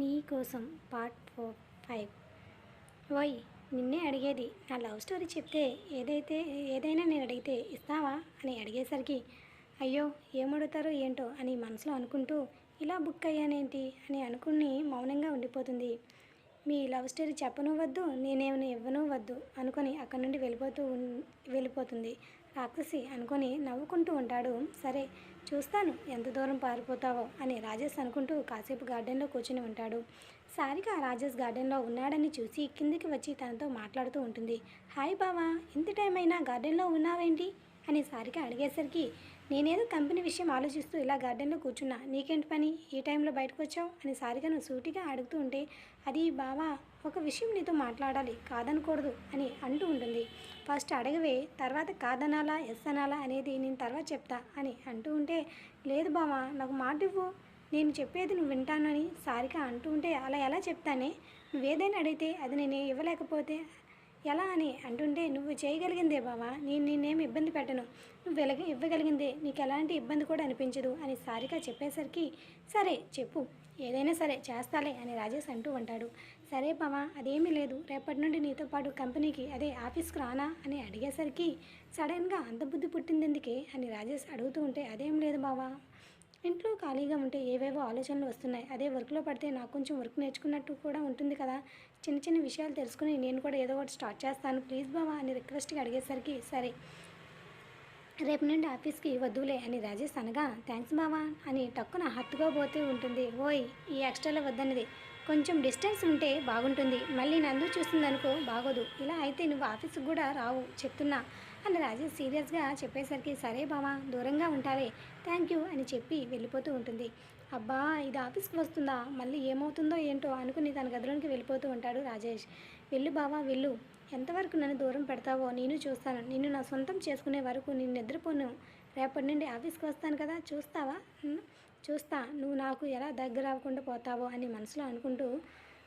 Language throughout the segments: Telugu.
నీ కోసం పార్ట్ 5. ఓయ్ నిన్నే అడిగేది, నా లవ్ స్టోరీ చెప్తే ఏదైనా నేను అడిగితే ఇస్తావా అని అడిగేసరికి అయ్యో ఏమడుగుతారో ఏంటో అని మనసులో అనుకుంటూ ఇలా బుక్ అయ్యానేంటి అని అనుకుని మౌనంగా ఉండిపోతుంది. మీ లవ్ స్టోరీ చెప్పను వద్దు, నేనేమైనా ఇవ్వను వద్దు అనుకొని అక్కడి నుండి వెళ్ళిపోతుంది. రాక్షసి అనుకొని నవ్వుకుంటూ ఉంటాడు. సరే చూస్తాను ఎంత దూరం పారిపోతావో అని రాజేష్ అనుకుంటూ కాసేపు గార్డెన్లో కూర్చుని ఉంటాడు. సారిక రాజేష్ గార్డెన్లో ఉన్నాడని చూసి కిందికి వచ్చి తనతో మాట్లాడుతూ ఉంటుంది. హాయ్ బావా, ఇంత టైం అయినా గార్డెన్లో ఉన్నావేంటి అని సారిక అడిగేసరికి నేనేదో కంపెనీ విషయం ఆలోచిస్తూ ఇలా గార్డెన్లో కూర్చున్నా, నీకేంటి పని, ఈ టైంలో బయటకు వచ్చావు అని సారికను సూటిగా అడుగుతూ ఉంటే అది బావా ఒక విషయం నీతో మాట్లాడాలి, కాదనకూడదు అని అంటూ ఉంటుంది. ఫస్ట్ అడగవే, తర్వాత కాదనాలా ఎస్ అనాలా అనేది నేను తర్వాత చెప్తా అని అంటూ ఉంటే లేదు బావా నాకు మాట ఇవ్వు, నేను చెప్పేది నువ్వు వింటాను అని సారిక అంటూ ఉంటే అలా ఎలా చెప్తానే, నువ్వేదైనా అడిగితే అది నేను ఇవ్వలేకపోతే ఎలా అని అంటుంటే నువ్వు చేయగలిగిందే బావా, నేను నిన్నేమి ఇబ్బంది పెట్టను, నువ్వు ఇవ్వగలిగిందే, నీకు ఎలాంటి ఇబ్బంది కూడా అనిపించదు అని సారిక చెప్పేసరికి సరే చెప్పు, ఏదైనా సరే చేస్తాలే అని రాజేష్ అంటూ ఉంటాడు. సరే బావా అదేమీ లేదు, రేపటి నుండి నీతో పాటు కంపెనీకి అదే ఆఫీస్కి రానా అని అడిగేసరికి సడన్గా అంత బుద్ధి పుట్టింది ఎందుకే అని రాజేష్ అడుగుతూ ఉంటే అదేం లేదు బావా, ఇంట్లో ఖాళీగా ఉంటే ఏవేవో ఆలోచనలు వస్తున్నాయి, అదే వర్క్లో పడితే నాకు కొంచెం వర్క్ నేర్చుకున్నట్టు కూడా ఉంటుంది కదా, చిన్న చిన్న విషయాలు తెలుసుకుని నేను కూడా ఏదో ఒకటి స్టార్ట్ చేస్తాను ప్లీజ్ బావా అని రిక్వెస్ట్గా అడిగేసరికి సరే రేపు నుండి ఆఫీస్కి వద్దులే అని రాజేష్ అనగా థ్యాంక్స్ బావా అని టక్కున హత్తుకోబోతూ ఉంటుంది. ఓయ్ ఈ ఎక్స్ట్రాలో వద్దన్నది, కొంచెం డిస్టెన్స్ ఉంటే బాగుంటుంది, మళ్ళీ నందు చూస్తుందనుకో బాగోదు, ఇలా అయితే నువ్వు ఆఫీస్కి కూడా రావు చెప్తున్నా అని రాజేష్ సీరియస్గా చెప్పేసరికి సరే బావా దూరంగా ఉంటాలే, థ్యాంక్ యూ అని చెప్పి వెళ్ళిపోతూ ఉంటుంది. అబ్బా ఇది ఆఫీస్కి వస్తుందా, మళ్ళీ ఏమవుతుందో ఏంటో అనుకుని తన గదిలోనికి వెళ్ళిపోతూ ఉంటాడు రాజేష్. వెళ్ళు బావా వెళ్ళు, ఎంతవరకు నన్ను దూరం పెడతావో నేను చూస్తాను, నిన్ను నా సొంతం చేసుకునే వరకు నేను నిద్రపోను, రేపటి నుండి ఆఫీస్కి వస్తాను కదా చూస్తావా, చూస్తా నువ్వు నాకు ఎలా దగ్గర అవ్వకుండా పోతావో అని మనసులో అనుకుంటూ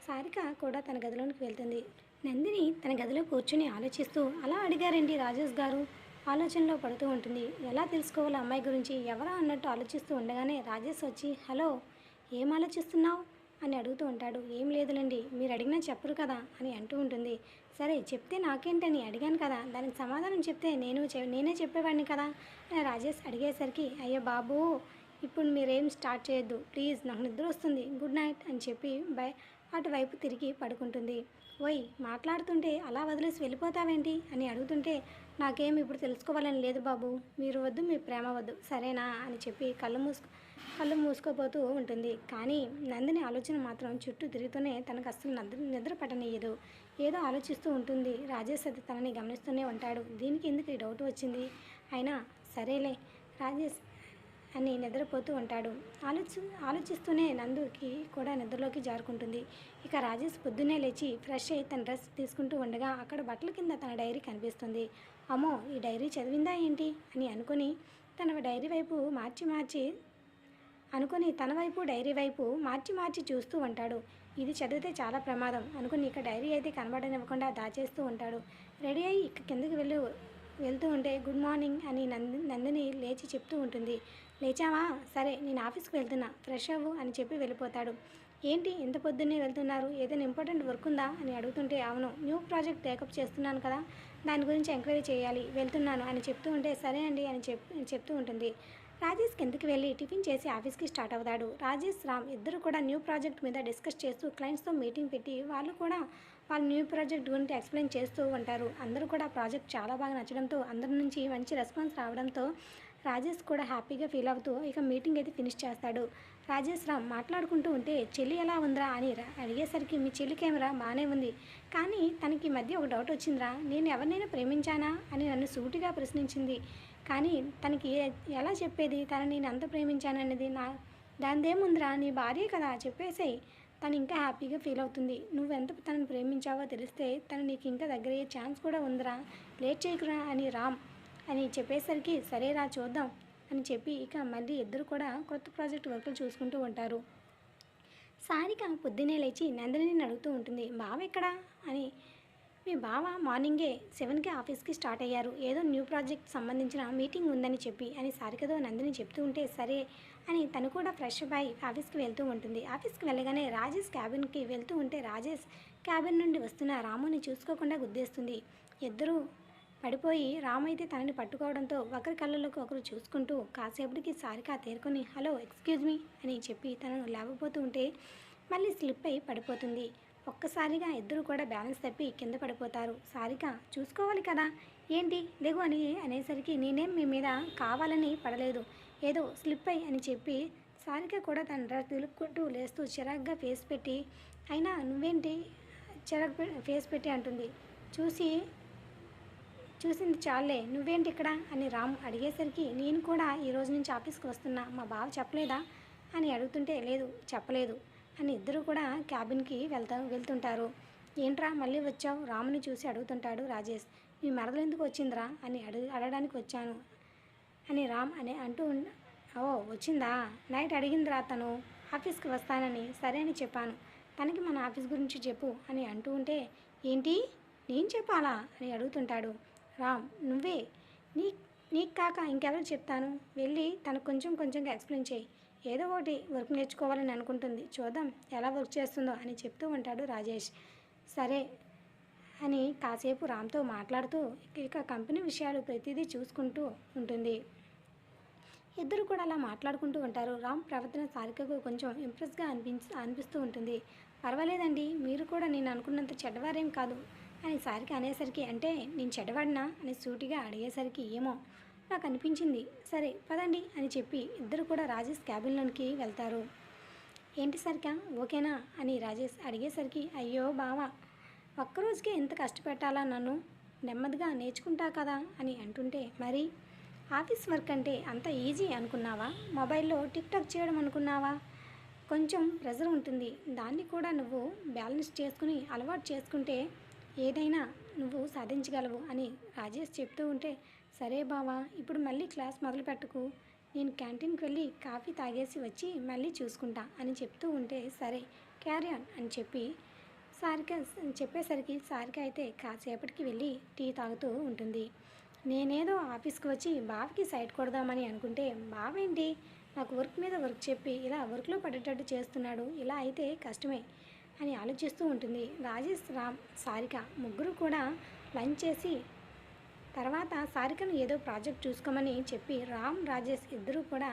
సారిక కూడా తన గదిలోనికి వెళ్తుంది. నందిని తన గదిలో కూర్చుని ఆలోచిస్తూ అలా అడిగారండి రాజేష్ గారు ఆలోచనలో పడుతూ ఉంటుంది. ఎలా తెలుసుకోవాలి అమ్మాయి గురించి ఎవరా అన్నట్టు ఆలోచిస్తూ ఉండగానే రాజేష్ వచ్చి హలో ఏం ఆలోచిస్తున్నావు అని అడుగుతూ ఉంటాడు. ఏం లేదులేండి మీరు అడిగినా చెప్పరు కదా అని అంటూ ఉంటుంది. సరే చెప్తే నాకేంటని అడిగాను కదా, దానికి సమాధానం చెప్తే నేనే చెప్పేవాడిని కదా అని రాజేష్ అడిగేసరికి అయ్యో బాబు ఇప్పుడు మీరేం స్టార్ట్ చేయొద్దు ప్లీజ్, నాకు నిద్ర వస్తుంది, గుడ్ నైట్ అని చెప్పి అటువైపు తిరిగి పడుకుంటుంది. ఓయ్ మాట్లాడుతుంటే అలా వదిలేసి వెళ్ళిపోతావేంటి అని అడుగుతుంటే నాకేం ఇప్పుడు తెలుసుకోవాలని లేదు బాబు, మీరు వద్దు మీ ప్రేమ వద్దు సరేనా అని చెప్పి కళ్ళు మూసుకోపోతూ ఉంటుంది. కానీ నందిని ఆలోచన మాత్రం చుట్టూ తిరుగుతూనే తనకు అస్సలు నిద్ర పట్టనియ్యదు. ఏదో ఆలోచిస్తూ ఉంటుంది. రాజేష్ అది తనని గమనిస్తూనే ఉంటాడు. దీనికి ఎందుకు ఈ డౌట్ వచ్చింది, అయినా సరేలే రాజేష్ అని నిద్రపోతూ ఉంటాడు. ఆలోచిస్తూనే నందుకి కూడా నిద్రలోకి జారుకుంటుంది. ఇక రాజేష్ పొద్దున్నే లేచి ఫ్రెష్ అయ్యి తన డ్రెస్ తీసుకుంటూ ఉండగా అక్కడ బట్టల కింద తన డైరీ కనిపిస్తుంది. అమ్మో ఈ డైరీ చదివిందా ఏంటి అని అనుకుని తన డైరీ వైపు మార్చి చూస్తూ ఉంటాడు. ఇది చదివితే చాలా ప్రమాదం అనుకుని ఇక డైరీ అయితే కనబడనివ్వకుండా దాచేస్తూ ఉంటాడు. రెడీ అయ్యి ఇక కిందకి వెళ్తూ ఉంటే గుడ్ మార్నింగ్ అని నందిని లేచి చెప్తూ ఉంటుంది. లేచావా, సరే నేను ఆఫీస్కి వెళ్తున్నా, ఫ్రెష్ అవ్వు అని చెప్పి వెళ్ళిపోతాడు. ఏంటి ఇంత పొద్దున్నే వెళ్తున్నారు, ఏదైనా ఇంపార్టెంట్ వర్క్ ఉందా అని అడుగుతుంటే అవును న్యూ ప్రాజెక్ట్ టేకప్ చేస్తున్నాను కదా, దాని గురించి ఎంక్వైరీ చేయాలి వెళ్తున్నాను అని చెప్తూ ఉంటే సరే అండి అని చెప్తూ ఉంటుంది. రాజేష్ కిందకి వెళ్ళి టిఫిన్ చేసి ఆఫీస్కి స్టార్ట్ అవుతాడు. రాజేష్ రామ్ ఇద్దరు కూడా న్యూ ప్రాజెక్ట్ మీద డిస్కస్ చేస్తూ క్లయింట్స్తో మీటింగ్ పెట్టి వాళ్ళు కూడా వాళ్ళ న్యూ ప్రాజెక్ట్ గురించి ఎక్స్ప్లెయిన్ చేస్తూ ఉంటారు. అందరూ కూడా ప్రాజెక్ట్ చాలా బాగా నచ్చడంతో అందరి నుంచి మంచి రెస్పాన్స్ రావడంతో రాజేష్ కూడా హ్యాపీగా ఫీల్ అవుతూ ఇక మీటింగ్ అయితే ఫినిష్ చేస్తాడు. రాజేష్ రామ్ మాట్లాడుకుంటూ ఉంటే చెల్లి ఎలా ఉందిరా అని అడిగేసరికి మీ చెల్లి కెమెరా బాగానే ఉంది, కానీ తనకి మధ్య ఒక డౌట్ వచ్చిందిరా, నేను ఎవరినైనా ప్రేమించానా అని నన్ను సూటిగా ప్రశ్నించింది, కానీ తనకి ఎలా చెప్పేది తనని నేను అంత ప్రేమించాననేది, దానిదేముందిరా నీ భార్యే కదా చెప్పేసేయి, తను ఇంకా హ్యాపీగా ఫీల్ అవుతుంది, నువ్వెంత తనని ప్రేమించావో తెలిస్తే తను నీకు ఇంకా దగ్గరయ్యే ఛాన్స్ కూడా ఉందిరా, లేట్ చేయకురా అని రామ్ అని చెప్పేసరికి సరేరా చూద్దాం అని చెప్పి ఇక మళ్ళీ ఇద్దరు కూడా కొత్త ప్రాజెక్ట్ వర్కులు చూసుకుంటూ ఉంటారు. సారిక పొద్దున్నే లేచి నందినిని అడుగుతూ ఉంటుంది. బావ ఎక్కడా అని. మీ బావ మార్నింగే 7కి ఆఫీస్కి స్టార్ట్ అయ్యారు, ఏదో న్యూ ప్రాజెక్ట్ సంబంధించిన మీటింగ్ ఉందని చెప్పి అని సారికతో నందిని చెప్తూ ఉంటే సరే అని తను కూడా ఫ్రెష్ అయి ఆఫీస్కి వెళ్తూ ఉంటుంది. ఆఫీస్కి వెళ్ళగానే రాజేష్ క్యాబిన్కి వెళ్తూ ఉంటే రాజేష్ క్యాబిన్ నుండి వస్తున్న రాముని చూసుకోకుండా గుద్దేస్తుంది. ఇద్దరు పడిపోయి రాము అయితే తనని పట్టుకోవడంతో ఒకరి కళ్ళలోకి ఒకరు చూసుకుంటూ కాసేపటికి సారిక తేరుకొని హలో ఎక్స్క్యూజ్ మీ అని చెప్పి తనను లేవబోతూ ఉంటే మళ్ళీ స్లిప్ అయి పడిపోతుంది. ఒక్కసారిగా ఇద్దరు కూడా బ్యాలెన్స్ తప్పి కింద పడిపోతారు. సారిక చూసుకోవాలి కదా, ఏంటి లేగు అని అనేసరికి నేనేం మీ మీద కావాలని పడలేదు, ఏదో స్లిప్ అయ్యి అని చెప్పి సారిక కూడా తన డ్రెస్ దులుపుకుంటూ లేస్తూ చిరాగ్గా ఫేస్ పెట్టి అయినా నువ్వేంటి చిరాకు ఫేస్ పెట్టి అంటుంది. చూసింది చాలే, నువ్వేంటి ఇక్కడ అని రాము అడిగేసరికి నేను కూడా ఈ రోజు నుంచి ఆఫీస్కి వస్తున్నా, మా బావ చెప్పలేదా అని అడుగుతుంటే లేదు చెప్పలేదు అని ఇద్దరు కూడా క్యాబిన్కి వెళ్తుంటారు. ఏంట్రా మళ్ళీ వచ్చావు రాముని చూసి అడుగుతుంటాడు రాజేష్. మీ మరదలు ఎందుకు వచ్చిందిరా అని అడగడానికి వచ్చాను అని రామ్ అని ఓ వచ్చిందా, నైట్ అడిగిందిరా తను ఆఫీస్కి వస్తానని, సరే అని చెప్పాను, తనకి మన ఆఫీస్ గురించి చెప్పు అని అంటూ ఉంటే ఏంటి నేను చెప్పాలా అని అడుగుతుంటాడు రామ్. నువ్వే నీకు కాక ఇంకెవరు చెప్తాను, వెళ్ళి తనకు కొంచెంగా ఎక్స్ప్లెయిన్ చేయి, ఏదో ఒకటి వర్క్ నేర్చుకోవాలని అనుకుంటుంది, చూద్దాం ఎలా వర్క్ చేస్తుందో అని చెప్తూ ఉంటాడు రాజేష్. సరే అని కాసేపు రామ్తో మాట్లాడుతూ ఇక కంపెనీ విషయాలు ప్రతిదీ చూసుకుంటూ ఉంటుంది. ఇద్దరు కూడా అలా మాట్లాడుకుంటూ ఉంటారు. రామ్ ప్రవర్తన సారికకు కొంచెం ఇంప్రెస్గా అనిపిస్తూ ఉంటుంది. పర్వాలేదండి, మీరు కూడా నేను అనుకున్నంత చెడ్డవారేం కాదు అని సారిక అనేసరికి అంటే నేను చెడ్డవాడినా అని సూటిగా అడిగేసరికి ఏమో నాకు అనిపించింది, సరే పదండి అని చెప్పి ఇద్దరు కూడా రాజేష్ క్యాబిన్లోనికి వెళ్తారు. ఏంటి సారిక ఓకేనా అని రాజేష్ అడిగేసరికి అయ్యో బావా, ఒక్కరోజుకే ఎంత కష్టపెట్టాలా నన్ను, నెమ్మదిగా నేర్చుకుంటా కదా అని అంటుంటే మరి ఆఫీస్ వర్క్ అంటే అంత ఈజీ అనుకున్నావా, మొబైల్లో టిక్టాక్ చేయడం అనుకున్నావా, కొంచెం ప్రెజర్ ఉంటుంది, దాన్ని కూడా నువ్వు బ్యాలెన్స్ చేసుకుని అలవాటు చేసుకుంటే ఏదైనా నువ్వు సాధించగలవు అని రాజేష్ చెప్తూ ఉంటే సరే బావా ఇప్పుడు మళ్ళీ క్లాస్ మొదలు పెట్టకు, నేను క్యాంటీన్కి వెళ్ళి కాఫీ తాగేసి వచ్చి మళ్ళీ చూసుకుంటా అని చెప్తూ ఉంటే సరే క్యారీ ఆన్ అని చెప్పేసరికి సారిక అయితే కాసేపటికి వెళ్ళి టీ తాగుతూ ఉంటుంది. నేనేదో ఆఫీస్కి వచ్చి బావకి సైట్ కొడదామని అనుకుంటే బావేంటి నాకు వర్క్ మీద వర్క్ చెప్పి ఇలా వర్క్లో పడేటట్టు చేస్తున్నాడు, ఇలా అయితే కష్టమే అని ఆలోచిస్తూ ఉంటుంది. రాజేష్ రామ్ సారిక ముగ్గురు కూడా లంచ్ చేసి తర్వాత సారికను ఏదో ప్రాజెక్ట్ చూసుకోమని చెప్పి రామ్ రాజేష్ ఇద్దరూ కూడా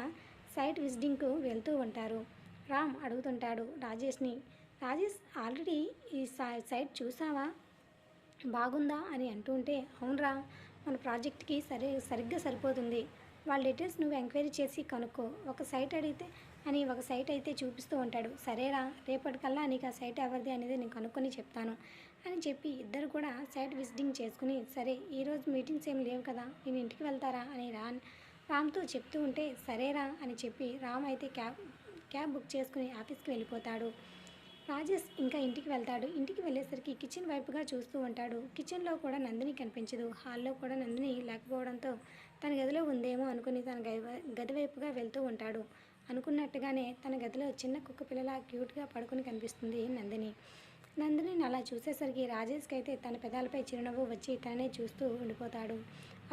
సైట్ విజిటింగ్కు వెళ్తూ ఉంటారు. రామ్ అడుగుతుంటాడు రాజేష్ని, రాజేష్ ఆల్రెడీ ఈ సైట్ చూసావా బాగుందా అని అంటూ ఉంటే అవునరా మన ప్రాజెక్ట్కి సరిగ్గా సరిపోతుంది, వాళ్ళ డీటెయిల్స్ నువ్వు ఎంక్వైరీ చేసి కనుక్కో, ఒక సైట్ అయితే చూపిస్తూ ఉంటాడు. సరేరా రేపటికల్లా నీకు ఆ సైట్ ఎవరిది అనేది నేను కనుక్కొని చెప్తాను అని చెప్పి ఇద్దరు కూడా సైట్ విజిటింగ్ చేసుకుని సరే ఈరోజు మీటింగ్స్ ఏం లేవు కదా నేను ఇంటికి వెళ్తారా అని రామ్తో చెప్తూ ఉంటే సరేరా అని చెప్పి రామ్ అయితే క్యాబ్ బుక్ చేసుకుని ఆఫీస్కి వెళ్ళిపోతాడు. రాజేష్ ఇంకా ఇంటికి వెళ్తాడు. ఇంటికి వెళ్ళేసరికి కిచెన్ వైపుగా చూస్తూ ఉంటాడు. కిచెన్లో కూడా నందిని కనిపించదు. హాల్లో కూడా నందిని లేకపోవడంతో తన గదిలో ఉందేమో అనుకుని తన గది వైపుగా వెళ్తూ ఉంటాడు. అనుకున్నట్టుగానే తన గదిలో చిన్న కుక్క పిల్లల క్యూట్గా పడుకుని కనిపిస్తుంది నందిని అలా చూసేసరికి రాజేష్కి అయితే తన పెదాలపై చిరునవ్వు వచ్చి తననే చూస్తూ ఉండిపోతాడు.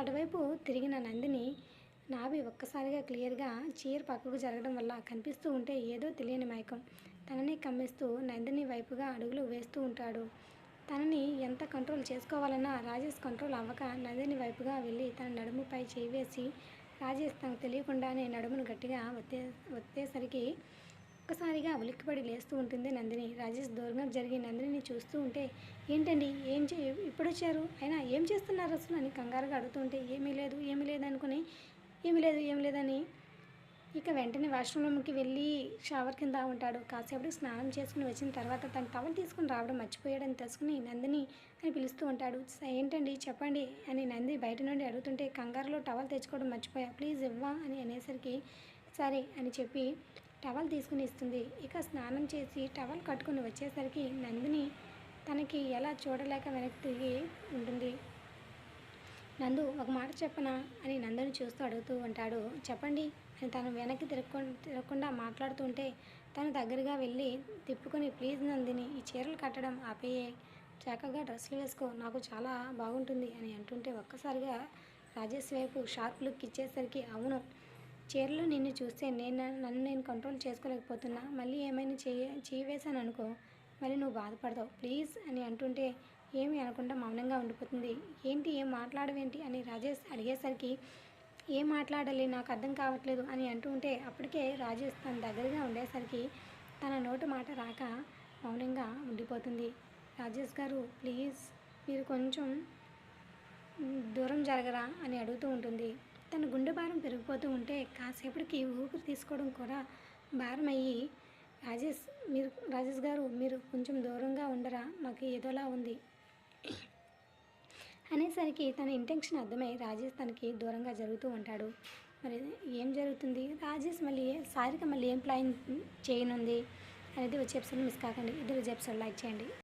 అటువైపు తిరిగిన నందిని నాభి ఒక్కసారిగా క్లియర్గా చీర పక్కకు జరగడం వల్ల కనిపిస్తూ ఉంటే ఏదో తెలియని మైకం తనని కమ్మిస్తూ నందిని వైపుగా అడుగులు వేస్తూ ఉంటాడు. తనని ఎంత కంట్రోల్ చేసుకోవాలన్నా రాజేష్ కంట్రోల్ అవ్వక నందిని వైపుగా వెళ్ళి తన నడుముపై చేయి వేసి రాజేష్ తనకు తెలియకుండానే నడుమును గట్టిగా ఒత్తేసరికి ఒక్కసారిగా ఉలిక్కిపడి లేస్తూ ఉంటుంది నందిని. రాజేష్ దూరంగా జరిగి నందిని చూస్తూ ఉంటే ఏంటండి ఇప్పుడు వచ్చారు, అయినా ఏం చేస్తున్నారు అసలు అని కంగారుగా అడుగుతుంటే ఏమీ లేదు అనుకుని ఏమీ లేదని ఇక వెంటనే వాష్రూమ్కి వెళ్ళి షవర్ కింద ఉంటాడు. కాసేపటికి స్నానం చేసుకుని వచ్చిన తర్వాత తను టవల్ తీసుకుని రావడం మర్చిపోయాడని తెలుసుకుని నందిని అని పిలుస్తూ ఉంటాడు. ఏంటండి చెప్పండి అని నంది బయట నుండి అడుగుతుంటే కంగారులో టవల్ తెచ్చుకోవడం మర్చిపోయా, ప్లీజ్ ఇవ్వా అని అనేసరికి సరే అని చెప్పి టవల్ తీసుకుని ఇస్తుంది. ఇక స్నానం చేసి టవల్ కట్టుకుని వచ్చేసరికి నందిని తనకి ఎలా చూడలేక వెనక్కి తిరిగి ఉంటుంది. నందు ఒక మాట చెప్పనా అని నందుని చూస్తూ అడుగుతూ ఉంటాడు. చెప్పండి అని తను వెనక్కి తిరగకుండా మాట్లాడుతుంటే తను దగ్గరగా వెళ్ళి తిప్పుకొని ప్లీజ్ నందిని ఈ చీరలు కట్టడం ఆపేయే, చక్కగా డ్రెస్సులు వేసుకో, నాకు చాలా బాగుంటుంది అని అంటుంటే ఒక్కసారిగా రాజేష్ వైపు షార్ప్ లుక్ ఇచ్చేసరికి అవును చీరలో నిన్ను చూస్తే నన్ను నేను కంట్రోల్ చేసుకోలేకపోతున్నా. మళ్ళీ ఏమైనా చేయి అనుకో, మళ్ళీ నువ్వు బాధపడతావు. ప్లీజ్ అని అంటుంటే ఏమీ అనకుండా మౌనంగా ఉండిపోతుంది. ఏంటి ఏం మాట్లాడవేంటి అని రాజేష్ అడిగేసరికి ఏం మాట్లాడాలి నాకు అర్థం కావట్లేదు అని అంటూ ఉంటే అప్పటికే రాజేష్ తన దగ్గరగా ఉండేసరికి తన నోటి మాట రాక మౌనంగా ఉండిపోతుంది. రాజేష్ గారు ప్లీజ్ మీరు కొంచెం దూరం జరగరా అని అడుగుతూ ఉంటుంది. తన గుండె భారం పెరిగిపోతూ ఉంటే కాసేపటికి ఊపిరి తీసుకోవడం కూడా భారం అయ్యి రాజేష్ గారు మీరు కొంచెం దూరంగా ఉండరా, నాకు ఏదోలా ఉంది అనేసరికి తన ఇంటెన్షన్ అర్థమై రాజేష్ తనకి దూరంగా జరుగుతూ ఉంటాడు. మరి ఏం జరుగుతుంది, రాజేష్ మళ్ళీ సారిక మళ్ళీ ఏం ప్లాన్ చేయనుంది అనేది వచ్చే ఎపిసోడ్ మిస్ కాకండి. ఇది వచ్చే ఎపిసోడ్ లైక్ చేయండి.